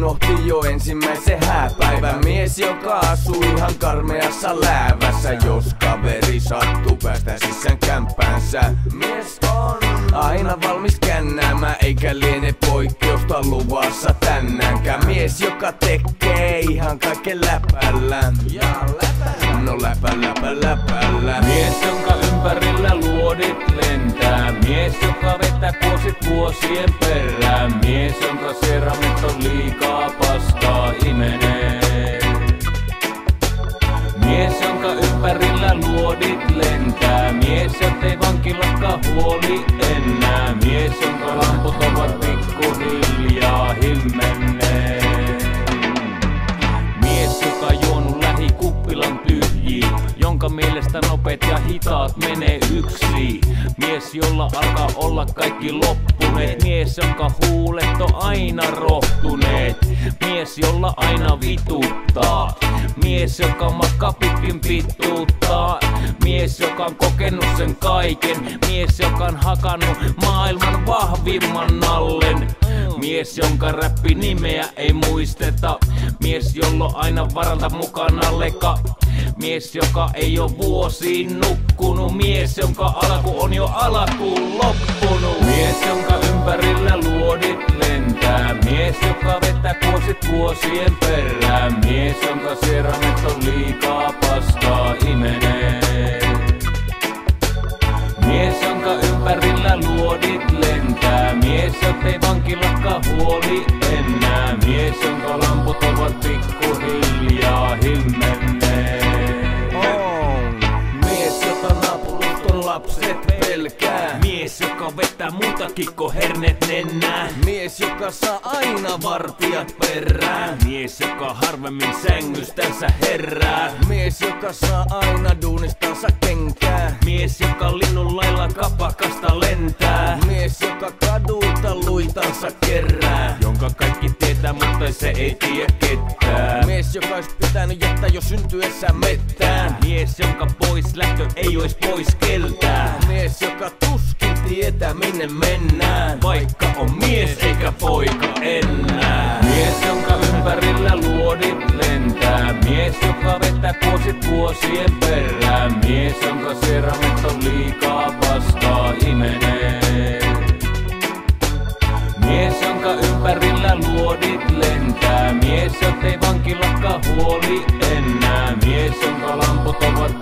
unohti jo ensimmäisen hääpäivän. Mies, joka asuu ihan karmeassa läävässä. Jos kaveri sattuu päästä sisään kämppäänsä. Mies on aina valmis kännäämään, eikä liene poikkeusta luvassa tänäänkään. Mies, joka tekee ihan kaiken läpällä. No läpällä. Mies, jonka ympärillä luodit lentää. Mies, joka vetää kuosit vuosien perään. Mies, jonka seramet on liikaa paskaa imenee. Mies, jonka ympärillä luodit lentää. Mies, jottei vankilakaan huoli enää. Mies, jonka lamput ovat pikkuhiljaa himmenee. Mies, joka juonut lähikuppilan tyhjiin, jonka mielestä nopeet ja hitaat menee yksi. Mies, jolla alkaa olla kaikki loppuneet. Mies, jonka huulet on aina rohtuneet. Mies, jolla aina vituttaa. Mies, joka makaa pitkin pituuttaa. Mies, joka on kokenut sen kaiken. Mies, joka on hakannut maailman vahvimman nallen. Mies, jonka räppi nimeä ei muisteta. Mies, jolla on aina varalta mukana leka. Mies, joka ei oo vuosiin nukkunut. Mies, jonka alku on jo alkuun loppunut. Mies, jonka ympärillä luodit lentää. Mies, joka vetää kuosit vuosien perään. Mies, jonka seramet on liikaa paskaa imenee. Mies, jonka ympärillä luodit lentää. Mies, jottei vankilakaan huoli enää. Mies, jonka lamput ovat pikkuhiljaa himmenee. Mies, jota naapurusten lapset pelkää. Mies, joka vetää muutakin kuin hernet nennää. Mies, joka saa aina vartijat perään. Mies, joka harvemmin sängystänsä herää. Mies, joka saa aina duunistansa kenkää. Mies, joka linnun lailla kapakasta lentää. Mies, joka kadulta luitansa kerää. Jonka kaikki tietää, mutta se ei tiedä ketään. Mies, joka ois pitänyt jättää jo syntyessä mettään. Mies, jonka pois lähtö ei ois pois keltään. Mies, joka tuskin tietää minne mennään. Vaikka on mies eikä poika enää. Mies, jonka ympärillä luodit lentää. Mies, joka vetää kuosit vuosien perään. Mies, jonka seramet on liikaa paskaa imenee. Mies, jonka ympärillä luodit lentää. Mies, jottei vankilakaan huoli enää. Mies, jonka lamput ovat